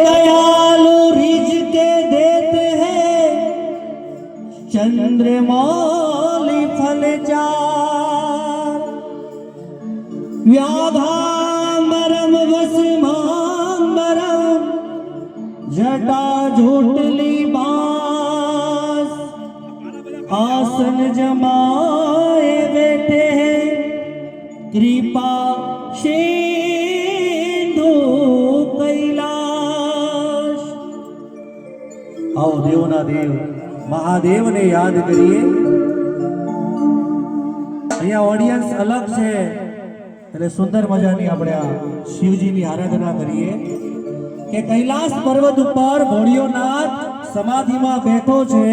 दयालु रिझ के देते हैं चंद्रमौली फल चार व्याघांबरम वसमांबरम जटा झूठली बास आसन जमाए बैठे हैं कृपा सिंधु कैलाश। आओ देवना देव महादेव ने याद करिए। અહીંયા ઓડિયન્સ અલગ છે એટલે સુંદર મજાની આપણે આ શિવજીની આરાધના કરીએ કે કૈલાસ પર્વત ઉપર ભોળિયોનાથ સમાધિમાં બેઠો છે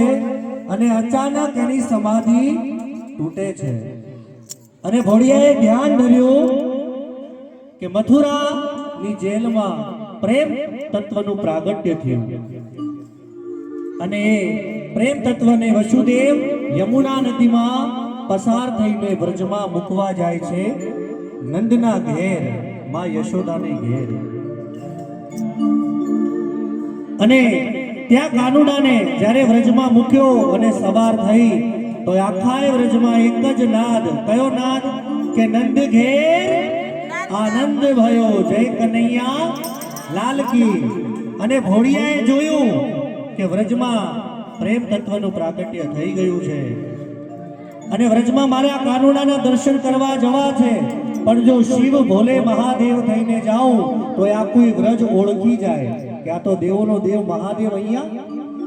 અને અચાનક એની સમાધિ તૂટે છે અને ભોળિયાએ ધ્યાન ધર્યું કે મથુરાની જેલમાં પ્રેમ તત્વનું પ્રાગટ્ય થયું અને એ પ્રેમ તત્વને વસુદેવ યમુના નદીમાં પસાર થઈને વ્રજમાં મૂકવા જાય છે નંદના ઘેર માં યશોદાને ઘેર અને ત્યાં કાનુડાને જ્યારે વ્રજમાં મૂક્યો અને સવાર થઈ તો આખા વ્રજમાં એક જ નાદ કયો નાદ કે નંદ ઘેર આનંદ ભયો જય કનૈયા લાલ કી। અને ભોળિયાએ જોયું કે વ્રજમાં પ્રેમ તત્વનું પ્રાગટ્ય થઈ ગયું છે અને વ્રજમાં મારે આ કાનુડાના દર્શન કરવા જવા છે પણ જો શિવ ભોલે મહાદેવ થઈને જાઉં તો આખું વ્રજ ઓળખી જાય કે આ તો દેવોનો દેવ મહાદેવ અહીંયા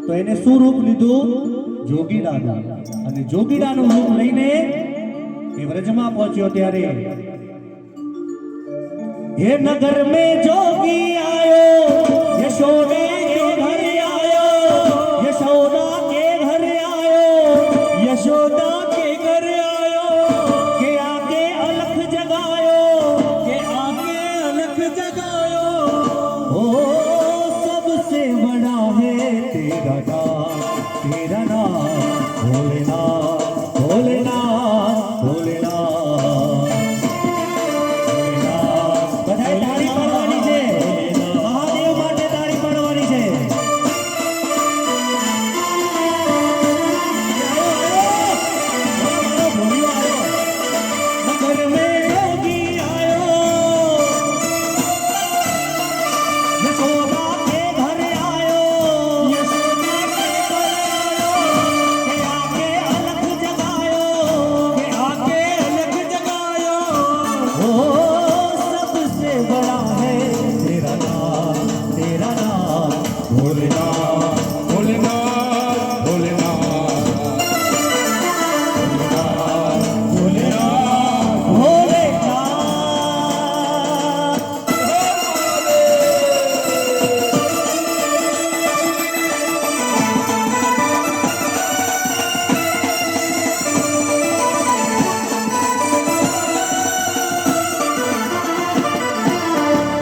તો એને શું રૂપ લીધું જોગીડાનું અને જોગીડાનું રૂપ લઈને એ વ્રજમાં પહોંચ્યો ત્યારે હે નગર में जोगी आयो यशोदा के घर आयो यशोदा के घर आयो यशोदा के घर आयो के आके अलख जगायो के आके अलख जगायो ओ सबसे बड़ा है तेरा नाम भोलेनाथ भोलेनाथ भोलेनाथ। બધાએ તાળી પાડવાની છે મહાદેવ માટે તાળી પાડવાની છે। નગર में योगी आयो यशोदा के घर आयो यशोदा के घर आयो के आके अलख जगायो के आके अलख जगायो ओ सबसे बड़ा है तेरा नाम भोलेनाथ भोलेनाथ भोलेनाथ भोलेनाथ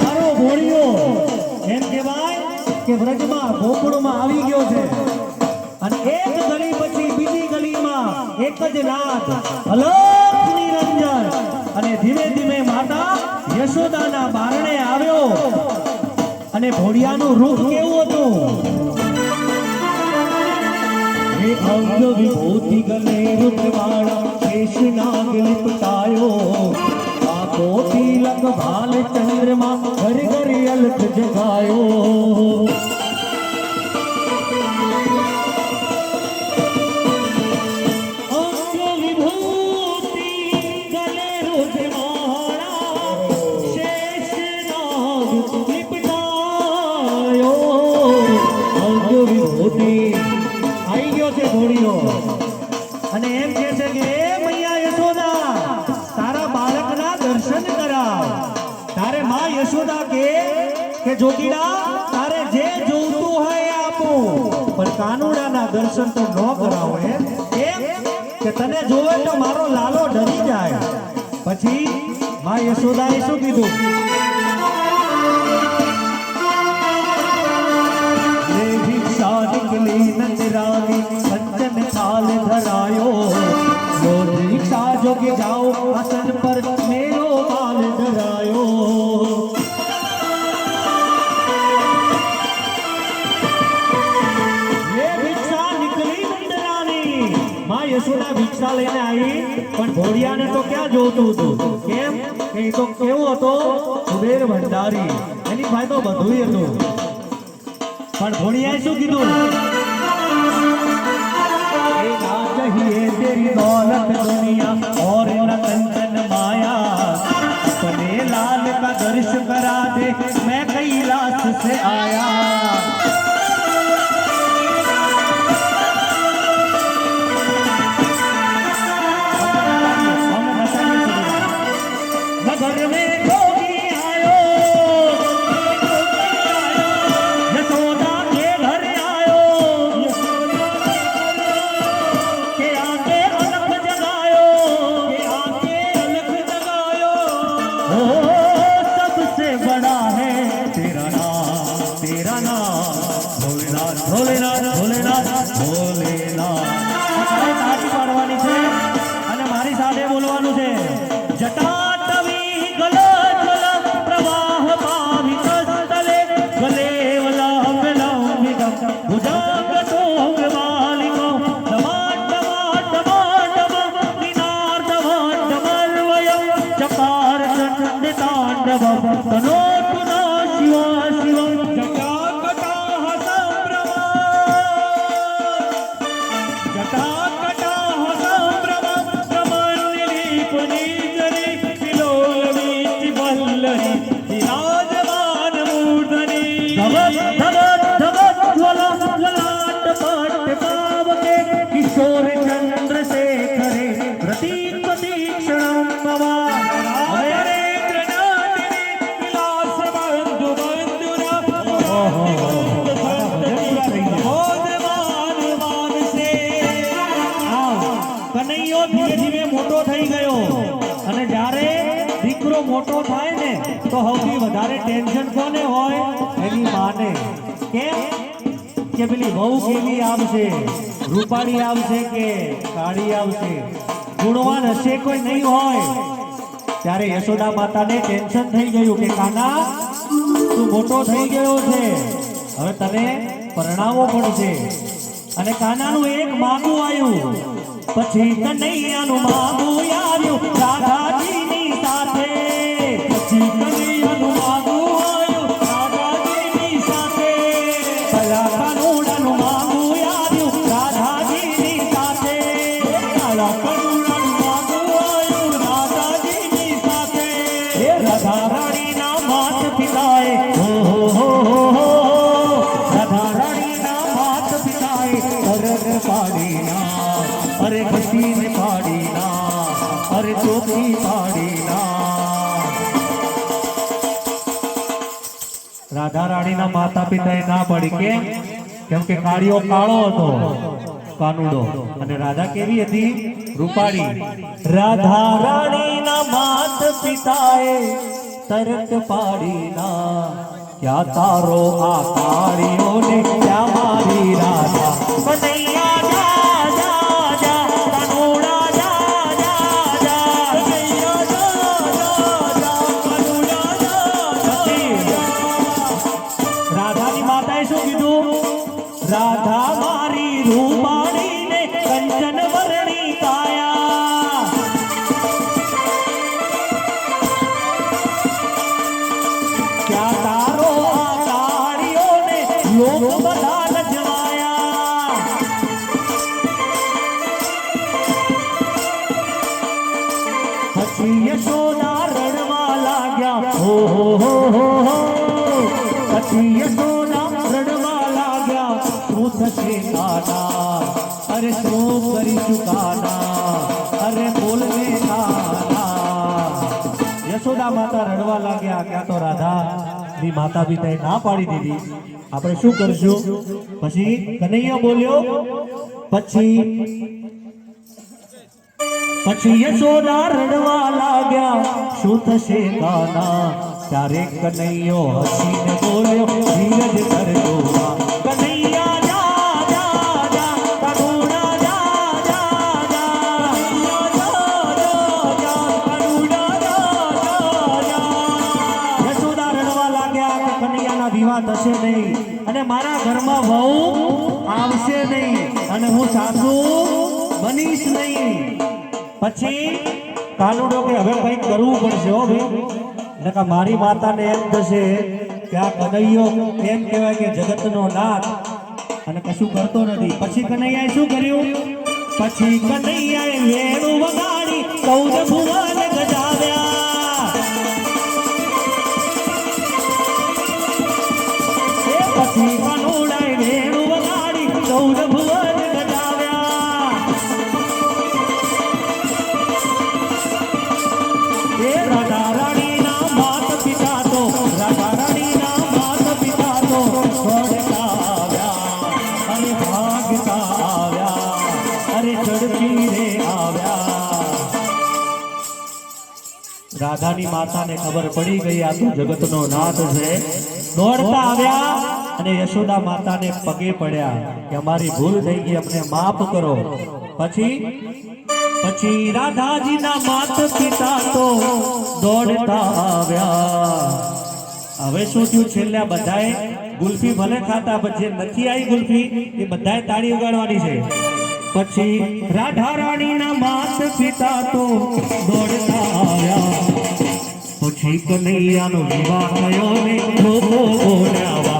મારો ભોળિયો એમ કહેવાય કે વ્રજમાં ગોકુળમાં આવી ગયો છે અને એક ગલી પછી બીજી ગલીમાં એક જ નાદ અલખ નિરંજન અને ધીમે ધીમે માતા યશોદાના બારણે આવ્યો અને ભોળિયાનું રૂપ કેવું હતું હે અંગ વિભૂતિ ગલે રૂપવાળા કેશ નાગ લિપટાયો આંખો તિલક ભાલ ચંદ્રમાં ઘર ઘર અલખ જગાયો અંગ વિભૂતિ ગલે રૂપવાળા શેષ નાગ લિપટાયો અંગ વિભૂતિ આવી ગયો છે ભોળિયો અને એમ કહે છે કે એ મૈયા યશોદા તારા બાળકના દર્શન કરાવ તારે માં યશોદા કે જોગીડા તારે જે જોઈતું હોય એ આપું પણ કાનુડાના દર્શન તો ન કરાવો એમ કે તને જોવે તો મારો લાલો ડરી જાય। પછી માં યશોદાએ શું કીધું ભિક્ષા નીકળી નજરાની કંચન થાલ ધરાયો ભિક્ષા જોગે જાઓ આસન પર મેરો માલ ધરાયો યશોદા ભિક્ષા લઈને આવી, પણ ઘોડિયાને તો ક્યાં જોતું હતું? કેમ કે એ તો કેવો હતો? કુબેર ભંડારી, એની પાસે તો બધુંય હતું. પણ ઘોડિયાએ શું કીધું? એ ના चाहिए तेरी दौलत दुनिया और न कंचन माया, अपने लाल का दर्श करा दे मैं कैलाश से आया. नगर में जोगी आयो, यशोदा के घर आयो, के आके अलख जगायो, के आके अलख जगायो. ओ सबसे बड़ा है तेरा नाम भोलेनाथ, भोलेनाथ, भोलेनाथ, भोलेनाथ. તાળી પાડવાની છે અને મારી સાથે બોલવાનું છે. જટાટવી ગલજલ પ્રવાહ પાવિતસ્થલે ગલેવલંબિલંબિકં ભુજંગતોંગમાલિકો ટમાટમાટમાટમ દિનાર્ધમાટમલ્વયં ચકાર ચંડિતાંડવં તનોતુ ન શિવ શિવં. જટાકટાહ સંભ્રમં, જટાકટાહ સંભ્રમં પ્રમન્નિલીપનિજરી વિલોલવીચિ વલ્લરી વિરાજમાન મૂર્ધની. ધવત ધવત ધવત જ્વલં લલાટ પટ્ટ પાવકે કિશોર ચંદ્રશેખરે પ્રતીક તીક્ષ્ણં મવા. કનૈયો ધીમે ધીમે મોટો થઈ ગયો અને જ્યારે દીકરો મોટો થાય ને તો સૌથી વધારે ટેન્શન કોને હોય? એની માને. કેમ કે પેલી બહુ કેવી આવશે, રૂપાળી આવશે કે કાળી આવશે, ગુણવાન હશે કોઈ નહીં હોય. ત્યારે યશોદા માતાને ટેન્શન થઈ ગયું કે કાના તું મોટો થઈ ગયો છે, હવે તને પરણાવવો પડશે. અને કાનાનું એક માગું આવ્યું. પછી કનૈયાનું માગું આવ્યું રાધાજીની સાથે. પછી કનૈયાનું માગું આવ્યું રાધાજીની સાથે. ભલા કાનુડાનું માગું આવ્યું રાધાજીની સાથે. ભલા કાનુડાનું માગું આવ્યું રાધાજીની સાથે. હે રાધા રાણીના માત પિતાએ રાધા રાણીના માત પિતાએ અરગ પાડીના, અરે ઘસીને પાડીના, અરે ચોકી પાડીના. રાધા રાણીના માતા પિતાએ ના પડી. કેમ કે કાળિયો કાળો હતો કાનુડો અને રાધા કેવી હતી? રૂપાળી. રાધા રાણીના માત પિતાએ તરત પાડીના, ક્યાં તારો આ કાળિયોને ક્યાં મારી રાધા. કનૈયા જા જા જા કાનુડા જા જા જા, કનૈયા જા જા જા કાનુડા જા જા. રાધાની માતાએ શું કીધું? રાધા મારી રૂપાળીને કંચન વર્ણી કાયા. ક્યાં તારો આ કાળિયોને લોક બધા લજવાયા. પછી યશોદા રડવા લાગ્યા. હો હો હો હો હો. પછી યશોદા રડવા લાગ્યા. શું થશે કાના? અરે શું કરીશું કાના? અરે બોલને કાના. યશોદા માતા રડવા લાગ્યા. ક્યાં તો રાધા ની માતા પિતાએ ના પાડી દીધી. આપણે શું કરશું? પછી કનૈયો બોલ્યો. પછી યશોદા રડવા લાગ્યા. શું થશે કાના? ત્યારે કનૈયો હસીને બોલ્યો ધીરજ કરજો માં. કનૈયા જા જા જા કાનુડા જા જા જા. કનૈયા જા જા જા કાનુડા જા જા જા. યશોદા રડવા લાગ્યા કે કનૈયાના વિવાહ થશે નહીં અને મારા ઘરમાં વહુ આવશે નહીં અને હું સાસુ બનીશ નહીં. પછી કાનુડો કે હવે કંઈક કરવું પડશે હો ભાઈ. નકા મારી માતાને એમ થશે કે આ કનૈયો એમ કહેવાય કે જગતનો નાથ અને કશું કરતો નથી. પછી કનૈયાએ શું કર્યું? પછી કનૈયાએ વેણું વગાડી 14 ભુવન ગજાવ્યા. પછી કાનુડાએ વેણું વગાડી 14 ભુવન ગજાવ્યા. એ રાધા રાણીના માત પિતા તો રાધા રાણીના માત પિતા તો સ્વર્ગતા આવ્યા અને ભાગતા આવ્યા અરે ઝડપી રે આવ્યા. રાધાની માતાને ખબર પડી ગઈ આ તો જગતનો નાથ છે. દોડતા આવ્યા અને યશોદા માતાને પગે પડ્યા કે અમારી ભૂલ થઈ ગઈ, અમને માફ કરો. પછી રાધાજીના માત પિતા તો દોડતા આવ્યા. હવે શું થયું? છેલ્લે બધાએ ગુલ્ફી ભલે ખાતા, પણ જે નથી આવી ગુલ્ફી એ બધાએ તાળી ઉગાડવાની છે. પછી રાધા રાણીના માત પિતા તો દોડતા આવ્યા. પછી કનૈયાનો વિવાહ થયો ને લોકો બોલ્યા